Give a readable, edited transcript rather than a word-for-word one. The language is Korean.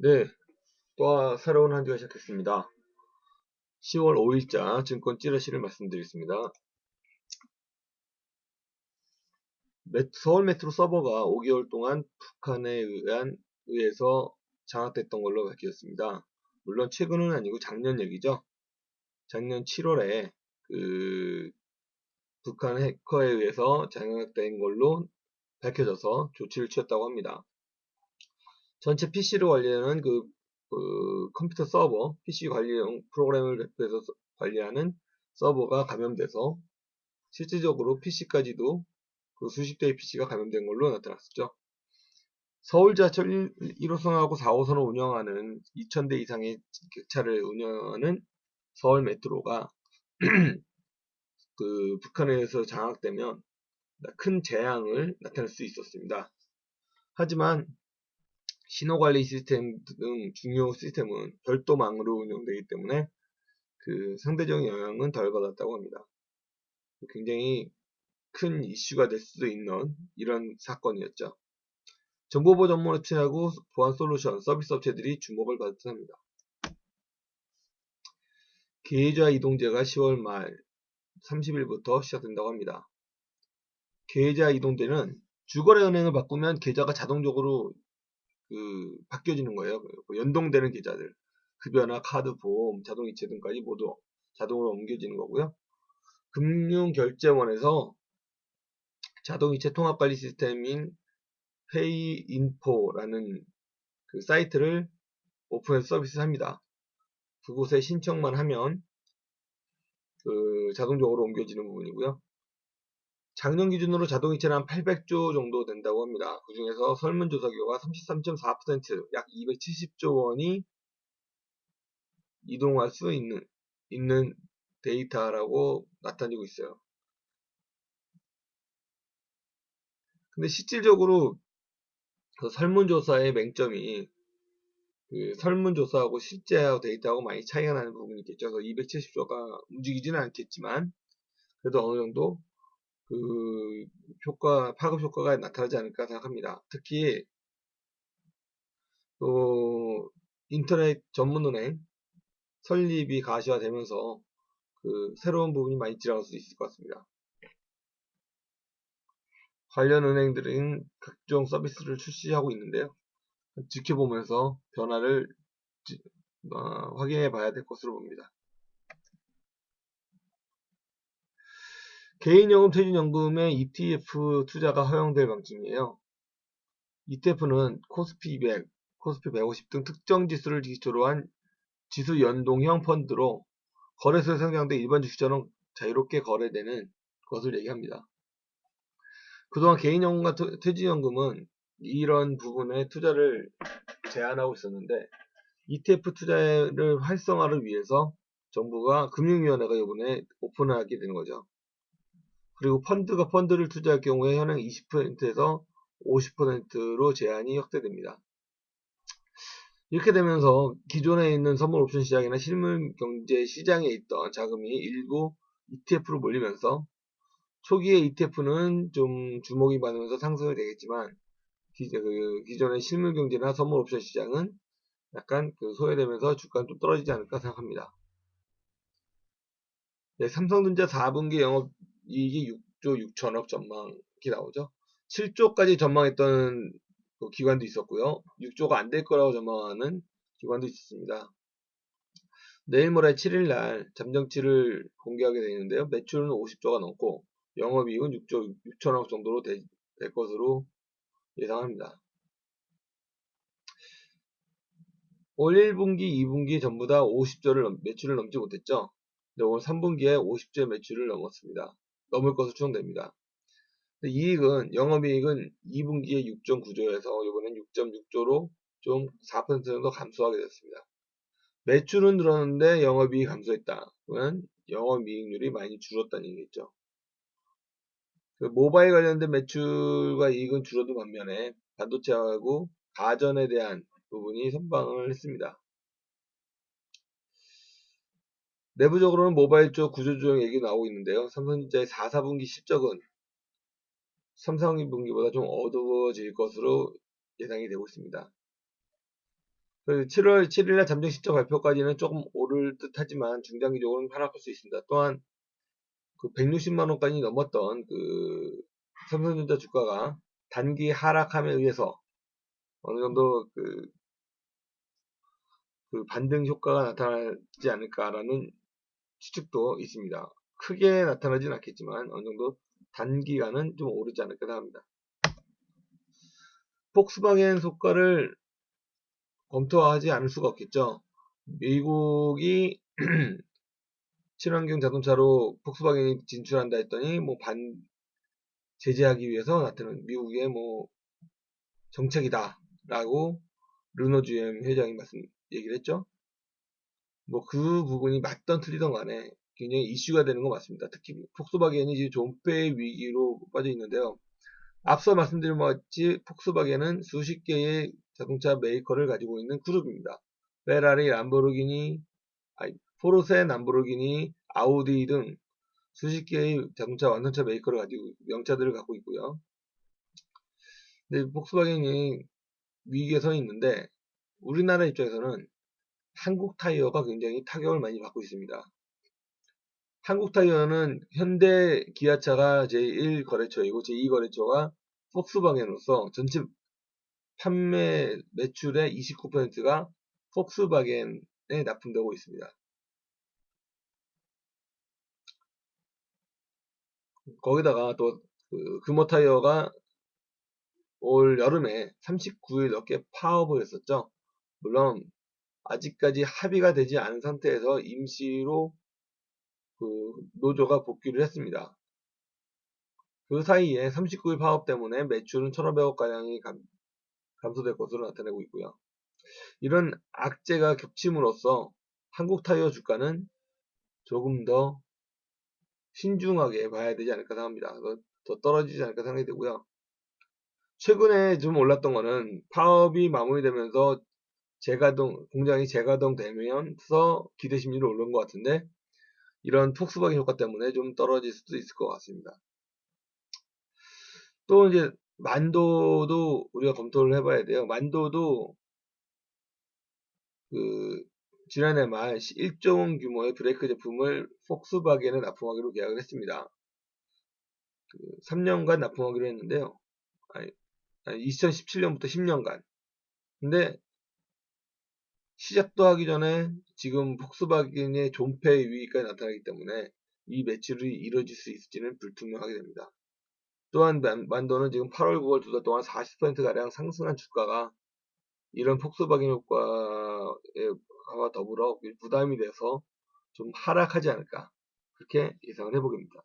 네, 또 새로운 한 주가 시작했습니다. 10월 5일자 증권 찌라시를 말씀드리겠습니다. 서울 메트로 서버가 5개월 동안 북한에 의해서 장악됐던 걸로 밝혀졌습니다. 물론 최근은 아니고 작년 얘기죠. 작년 7월에 북한 해커에 의해서 장악된 걸로 밝혀져서 조치를 취했다고 합니다. 전체 PC를 관리하는 컴퓨터 서버, PC 관리용 프로그램을 배포해서 관리하는 서버가 감염돼서 실질적으로 PC까지도 수십 대의 PC가 감염된 걸로 나타났었죠. 서울 지하철 1호선하고 4호선을 운영하는 2000대 이상의 기차를 운영하는 서울 메트로가 북한에 의해서 장악되면 큰 재앙을 나타낼 수 있었습니다. 하지만 신호관리 시스템 등 중요 시스템은 별도망으로 운영되기 때문에 상대적인 영향은 덜 받았다고 합니다. 굉장히 큰 이슈가 될 수도 있는 이런 사건이었죠. 정보보호 전문 업체하고 보안 솔루션 서비스 업체들이 주목을 받았습니다. 계좌 이동제가 10월 말 30일부터 시작된다고 합니다. 계좌 이동제는 주거래 은행을 바꾸면 계좌가 자동적으로 바뀌어지는 거예요. 연동되는 계좌들, 급여나 카드, 보험, 자동이체 등까지 모두 자동으로 옮겨지는 거고요. 금융결제원에서 자동이체 통합관리 시스템인 페이인포라는 사이트를 오픈해서 서비스를 합니다. 그곳에 신청만 하면 자동적으로 옮겨지는 부분이고요. 작년 기준으로 자동이체는 한 800조 정도 된다고 합니다. 그 중에서 설문조사 결과 33.4%, 약 270조 원이 이동할 수 있는 데이터라고 나타내고 있어요. 근데 실질적으로 설문조사의 맹점이 설문조사하고 실제 데이터하고 많이 차이가 나는 부분이 있겠죠. 그래서 270조가 움직이지는 않겠지만 그래도 어느 정도 파급 효과가 나타나지 않을까 생각합니다. 특히 인터넷 전문은행 설립이 가시화되면서 새로운 부분이 많이 들어갈 수 있을 것 같습니다. 관련 은행들은 각종 서비스를 출시하고 있는데요. 지켜보면서 변화를 확인해 봐야 될 것으로 봅니다. 개인연금 퇴직연금의 ETF 투자가 허용될 방침이에요. ETF는 코스피 200, 코스피 150 등 특정 지수를 기초로 한 지수 연동형 펀드로 거래소에 상장된 일반 주식처럼 자유롭게 거래되는 것을 얘기합니다. 그동안 개인연금과 퇴직연금은 이런 부분에 투자를 제한하고 있었는데 ETF 투자를 활성화를 위해서 정부가 금융위원회가 이번에 오픈을 하게 되는 거죠. 그리고 펀드를 투자할 경우에 현행 20%에서 50%로 제한이 확대됩니다. 이렇게 되면서 기존에 있는 선물 옵션 시장이나 실물 경제 시장에 있던 자금이 일부 ETF로 몰리면서 초기에 ETF는 좀 주목이 받으면서 상승이 되겠지만 기존의 실물 경제나 선물 옵션 시장은 약간 소외되면서 주가는 좀 떨어지지 않을까 생각합니다. 네, 삼성전자 4분기 영업이익이 6조 6천억 전망이 나오죠. 7조까지 전망했던 기관도 있었고요. 6조가 안 될 거라고 전망하는 기관도 있었습니다. 내일 모레 7일날 잠정치를 공개하게 되는데요. 매출은 50조가 넘고 영업이익은 6조 6천억 정도로 될 것으로 예상합니다. 올 1분기, 2분기 전부 다 50조를 매출을 넘지 못했죠. 근데 올 3분기에 50조의 매출을 넘었습니다. 넘을 것으로 추정됩니다. 영업이익은 2분기에 6.9조에서 이번엔 6.6조로 좀 4% 정도 감소하게 됐습니다. 매출은 늘었는데 영업이익이 감소했다. 그러면 영업이익률이 많이 줄었다는 얘기겠죠. 모바일 관련된 매출과 이익은 줄어든 반면에 반도체하고 가전에 대한 부분이 선방을 했습니다. 내부적으로는 모바일 쪽 구조조정 얘기 나오고 있는데요. 삼성전자의 4, 4분기 실적은 3, 4분기보다 좀 어두워질 것으로 예상이 되고 있습니다. 그 7월 7일날 잠정 실적 발표까지는 조금 오를 듯 하지만 중장기적으로는 하락할 수 있습니다. 또한 그 160만 원까지 넘었던 그 삼성전자 주가가 단기 하락함에 의해서 어느 정도 그 반등 효과가 나타나지 않을까라는 추측도 있습니다. 크게 나타나진 않겠지만 어느 정도 단기간은 좀 오르지 않을까 합니다. 폭스바겐 효과를 검토하지 않을 수가 없겠죠. 미국이 친환경 자동차로 폭스바겐이 진출한다 했더니 뭐 제재하기 위해서 나타난 미국의 뭐 정책이다라고 르노 GM 회장이 얘기를 했죠. 뭐 그 부분이 맞던 틀리던 간에 굉장히 이슈가 되는 거 맞습니다. 특히 폭스바겐이 지금 존폐 위기로 빠져 있는데요. 앞서 말씀드린 것 같이 폭스바겐은 수십 개의 자동차 메이커를 가지고 있는 그룹입니다. 페라리, 람보르기니, 포르쉐, 람보르기니, 아우디 등 수십 개의 자동차 완성차 메이커를 가지고 명차들을 갖고 있고요. 근데 폭스바겐이 위기에 서 있는데 우리나라 입장에서는 한국 타이어가 굉장히 타격을 많이 받고 있습니다. 한국 타이어는 현대 기아차가 제1거래처이고 제2거래처가 폭스바겐으로서 전체 판매 매출의 29%가 폭스바겐에 납품되고 있습니다. 거기다가 또 금호 타이어가 올 여름에 39일 넘게 파업을 했었죠. 물론 아직까지 합의가 되지 않은 상태에서 임시로 그 노조가 복귀를 했습니다. 그 사이에 39일 파업 때문에 매출은 1,500억 가량이 감소될 것으로 나타내고 있고요. 이런 악재가 겹침으로써 한국 타이어 주가는 조금 더 신중하게 봐야 되지 않을까 생각합니다. 더 떨어지지 않을까 생각이 되고요. 최근에 좀 올랐던 거는 파업이 마무리되면서 공장이 재가동되면서 기대 심리로 오른 것 같은데 이런 폭스바겐 효과 때문에 좀 떨어질 수도 있을 것 같습니다. 또 이제 만도도 우리가 검토를 해봐야 돼요. 만도도 그 지난해 말 1조 원 규모의 브레이크 제품을 폭스바겐에 납품하기로 계약을 했습니다. 3년간 납품하기로 했는데요. 2017년부터 10년간. 근데 시작도 하기 전에 지금 폭스바겐의 존폐 위기까지 나타나기 때문에 이 매출이 이뤄질 수 있을지는 불투명하게 됩니다. 또한 만도는 지금 8월, 9월 두 달 동안 40%가량 상승한 주가가 이런 폭스바겐 효과와 더불어 부담이 돼서 좀 하락하지 않을까 그렇게 예상을 해보겠습니다.